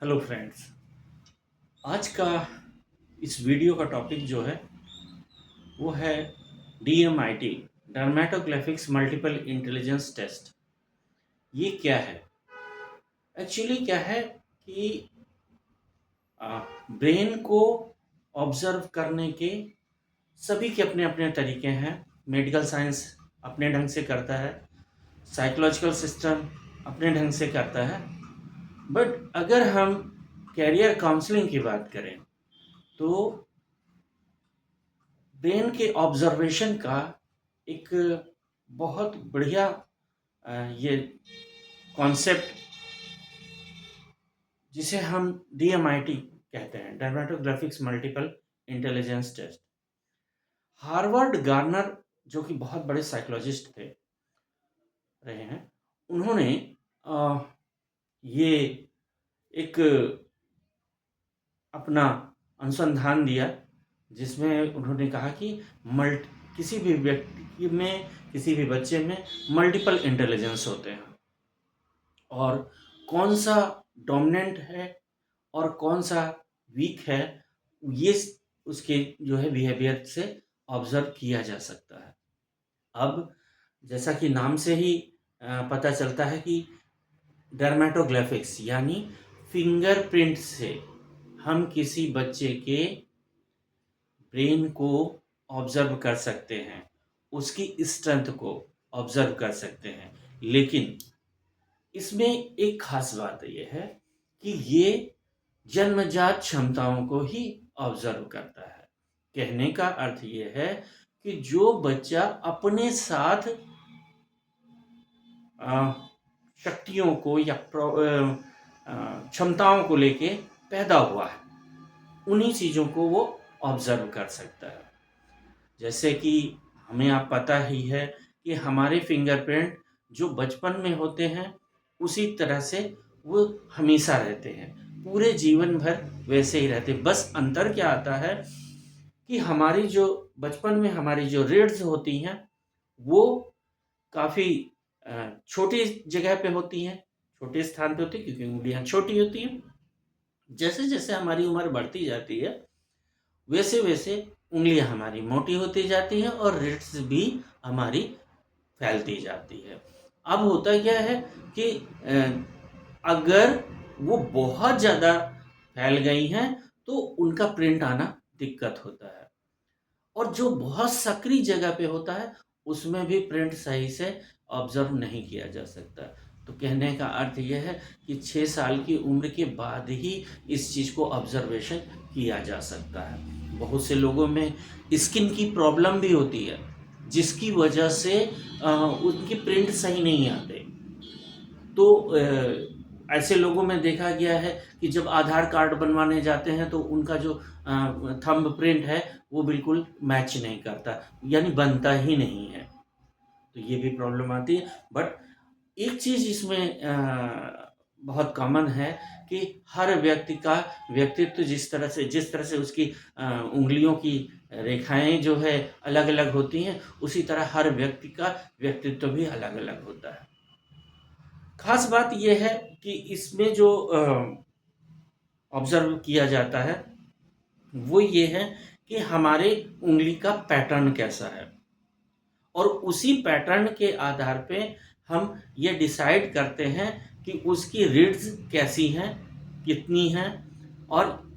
Hello friends. आज का इस वीडियो का टॉपिक जो है वो है DMIT, डर्मेटोग्राफिक्स मल्टीपल इंटेलिजेंस टेस्ट। ये क्या है? एक्चुअली क्या है कि ब्रेन को ऑब्जर्व करने के सभी के अपने अपने तरीके हैं। मेडिकल साइंस अपने ढंग से करता है, साइकोलॉजिकल सिस्टम अपने ढंग से करता है। बट अगर हम कैरियर काउंसलिंग की बात करें तो ब्रेन के ऑब्जर्वेशन का एक बहुत बढ़िया ये कॉन्सेप्ट जिसे हम DMIT कहते हैं, dermatographics multiple intelligence test. Harvard Gardner जो कि बहुत बड़े साइकोलॉजिस्ट थे रहे हैं, उन्होंने ये एक अपना अनुसंधान दिया जिसमें उन्होंने कहा कि किसी भी व्यक्ति में, किसी भी बच्चे में मल्टीपल इंटेलिजेंस होते हैं और कौन सा डोमिनेंट है और कौन सा वीक है, ये उसके जो है बिहेवियर से ऑब्जर्व किया जा सकता है। अब जैसा कि नाम से ही पता चलता है कि डर्मेटोग्राफिक्स यानी फिंगरप्रिंट से हम किसी बच्चे के ब्रेन को ऑब्जर्व कर सकते हैं, उसकी स्ट्रेंथ को ऑब्जर्व कर सकते हैं। लेकिन इसमें एक खास बात ये है कि ये जन्मजात क्षमताओं को ही ऑब्जर्व करता है। कहने का अर्थ ये है कि जो बच्चा अपने साथ शक्तियों को या क्षमताओं को लेके पैदा हुआ है, उन्हीं चीज़ों को वो ऑब्जर्व कर सकता है। जैसे कि हमें आप पता ही है कि हमारे फिंगरप्रिंट जो बचपन में होते हैं उसी तरह से वो हमेशा रहते हैं, पूरे जीवन भर वैसे ही रहते हैं। बस अंतर क्या आता है कि हमारी जो बचपन में हमारी जो रीड्स होती हैं वो काफ़ी छोटी जगह पे होती हैं, छोटे स्थान पे होती हैं क्योंकि उंगलियां छोटी होती हैं। जैसे जैसे हमारी उम्र बढ़ती जाती है वैसे वैसे उंगलियां हमारी मोटी होती जाती हैं और रिट्स भी हमारी फैलती जाती है। अब होता क्या है कि अगर वो बहुत ज़्यादा फैल गई हैं तो उनका प्रिंट आना दिक्कत होता है, और जो बहुत सक्रिय जगह पे होता है उसमें भी प्रिंट सही से ऑब्जर्व नहीं किया जा सकता। तो कहने का अर्थ यह है कि 6 साल की उम्र के बाद ही इस चीज़ को ऑब्जर्वेशन किया जा सकता है। बहुत से लोगों में स्किन की प्रॉब्लम भी होती है जिसकी वजह से उनकी प्रिंट सही नहीं आते। तो ऐसे लोगों में देखा गया है कि जब आधार कार्ड बनवाने जाते हैं तो उनका जो थंब प्रिंट है वो बिल्कुल मैच नहीं करता, यानी बनता ही नहीं है। तो ये भी प्रॉब्लम आती है। बट एक चीज़ इसमें बहुत कॉमन है कि हर व्यक्ति का व्यक्तित्व जिस तरह से उसकी उंगलियों की रेखाएं जो है अलग अलग होती हैं, उसी तरह हर व्यक्ति का व्यक्तित्व भी अलग अलग होता है। खास बात यह है कि इसमें जो ऑब्जर्व किया जाता है वो ये है कि हमारे उंगली का पैटर्न कैसा है, और उसी पैटर्न के आधार पे हम ये डिसाइड करते हैं कि उसकी रीड्स कैसी हैं, कितनी हैं। और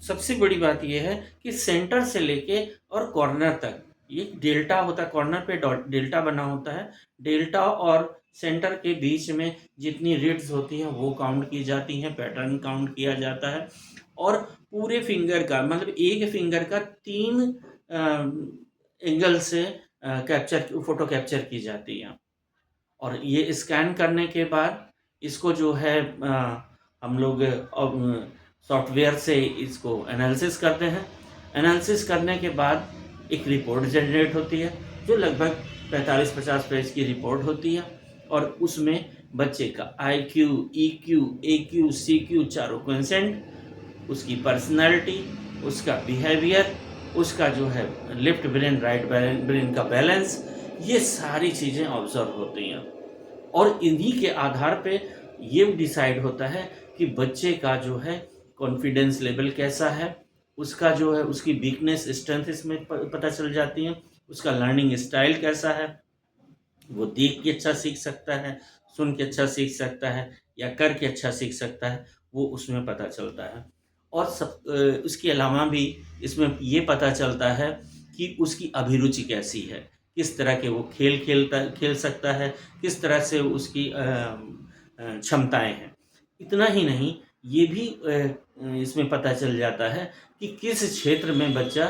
सबसे बड़ी बात यह है कि सेंटर से लेके और कॉर्नर तक ये डेल्टा होता है, कॉर्नर पे डेल्टा बना होता है। डेल्टा और सेंटर के बीच में जितनी रीड्स होती हैं वो काउंट की जाती हैं, पैटर्न काउंट किया जाता है। और पूरे फिंगर का मतलब एक फिंगर का 3 एंगल से फोटो कैप्चर की जाती है। और ये स्कैन करने के बाद इसको जो है हम लोग सॉफ्टवेयर से इसको एनालिसिस करते हैं। एनालिसिस करने के बाद एक रिपोर्ट जनरेट होती है जो लगभग 45-50 पेज की रिपोर्ट होती है, और उसमें बच्चे का IQ, EQ, AQ, CQ चारों क्वेंसेंट, उसकी पर्सनैलिटी, उसका बिहेवियर, उसका जो है लेफ्ट ब्रेन राइट ब्रेन का बैलेंस, ये सारी चीज़ें ऑब्जर्व होती हैं। और इन्हीं के आधार पे ये डिसाइड होता है कि बच्चे का जो है कॉन्फिडेंस लेवल कैसा है, उसका जो है उसकी वीकनेस स्ट्रेंथ इसमें पता चल जाती है, उसका लर्निंग स्टाइल कैसा है, वो देख के अच्छा सीख सकता है, सुन के अच्छा सीख सकता है या करके अच्छा सीख सकता है, वो उसमें पता चलता है। और उसके अलावा भी इसमें ये पता चलता है कि उसकी अभिरुचि कैसी है, किस तरह के वो खेल सकता है, किस तरह से उसकी क्षमताएँ हैं। इतना ही नहीं, ये भी इसमें पता चल जाता है कि किस क्षेत्र में बच्चा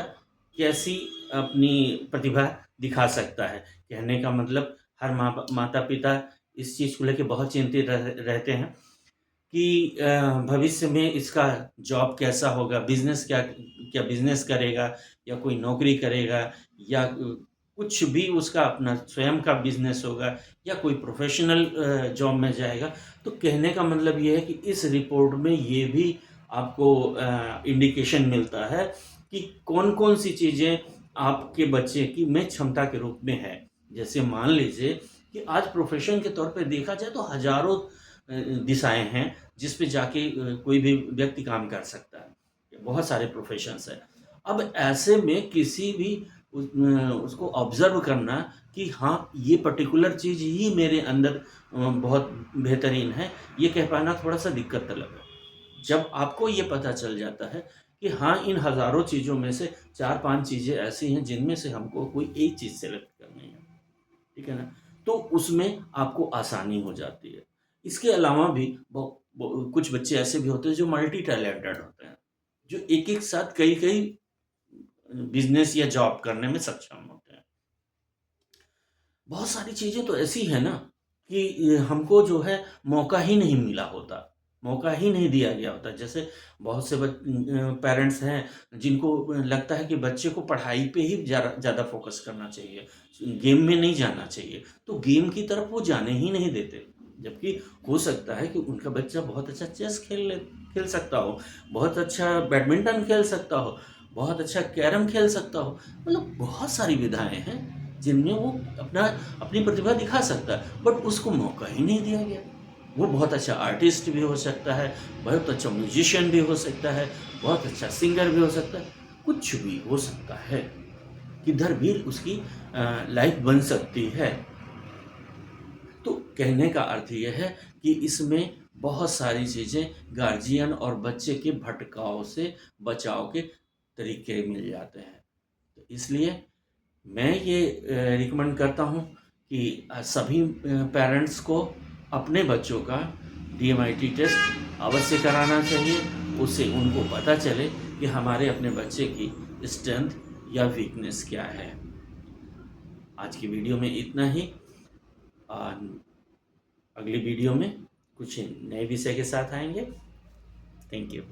कैसी अपनी प्रतिभा दिखा सकता है। कहने का मतलब हर माता-पिता इस चीज़ को लेके बहुत चिंतित रहते हैं कि भविष्य में इसका जॉब कैसा होगा, बिज़नेस क्या बिज़नेस करेगा या कोई नौकरी करेगा या कुछ भी उसका अपना स्वयं का बिज़नेस होगा या कोई प्रोफ़ेशनल जॉब में जाएगा। तो कहने का मतलब ये है कि इस रिपोर्ट में ये भी आपको इंडिकेशन मिलता है कि कौन-कौन सी चीज़ें आपके बच्चे की में क्षमता के रूप में है। जैसे मान लीजिए कि आज प्रोफ़ेशन के तौर पे देखा जाए तो हज़ारों दिशाएँ हैं जिस पे जाके कोई भी व्यक्ति काम कर सकता है। बहुत सारे प्रोफ़ेशंस हैं। अब ऐसे में किसी भी उसको ऑब्ज़र्व करना कि हाँ, ये पर्टिकुलर चीज़ ही मेरे अंदर बहुत बेहतरीन है, ये कह पाना थोड़ा-सा दिक्कत तलब है। जब आपको ये पता चल जाता है कि हाँ, इन हज़ारों चीज़ों में से 4-5 चीज़ें ऐसी हैं जिनमें से हमको कोई एक चीज़ सेलेक्ट करनी है। ठीक है ना? तो उसमें आपको आसानी हो जाती है। इसके अलावा भी कुछ बच्चे ऐसे भी होते हैं जो मल्टी टैलेंटेड होते हैं, जो एक-एक साथ कई-कई बिज़नेस या जॉब करने में सक्षम होते हैं। बहुत सारी चीज़ें तो ऐसी हैं ना कि हमको जो है मौका ही नहीं मिला होता, मौका ही नहीं दिया गया होता। जैसे बहुत से पेरेंट्स हैं जिनको लगता है कि बच्चे को पढ़ाई पे ही ज़्यादा फ़ोकस करना चाहिए, गेम में नहीं जाना चाहिए, तो गेम की तरफ वो जाने ही नहीं देते। जबकि हो सकता है कि उनका बच्चा बहुत अच्छा चेस खेल सकता हो, बहुत अच्छा बैडमिंटन खेल सकता हो, बहुत अच्छा कैरम खेल सकता हो, मतलब बहुत सारी विधाएँ हैं जिनमें वो अपनी प्रतिभा दिखा सकता है, बट उसको मौका ही नहीं दिया गया। वो बहुत अच्छा आर्टिस्ट भी हो सकता है, बहुत अच्छा म्यूजिशियन भी हो सकता है, बहुत अच्छा सिंगर भी हो सकता है, कुछ भी हो सकता है, किधर भी उसकी लाइफ बन सकती है। तो कहने का अर्थ ये है कि इसमें बहुत सारी चीज़ें गार्जियन और बच्चे के भटकाव से बचाव के तरीके मिल जाते हैं। तो इसलिए मैं ये रिकमेंड करता हूँ कि सभी पेरेंट्स को अपने बच्चों का डीएमआईटी टेस्ट अवश्य कराना चाहिए। उससे उनको पता चले कि हमारे अपने बच्चे की स्ट्रेंथ या वीकनेस क्या है। आज की वीडियो में इतना ही। अगली वीडियो में कुछ नए विषय के साथ आएंगे। Thank you.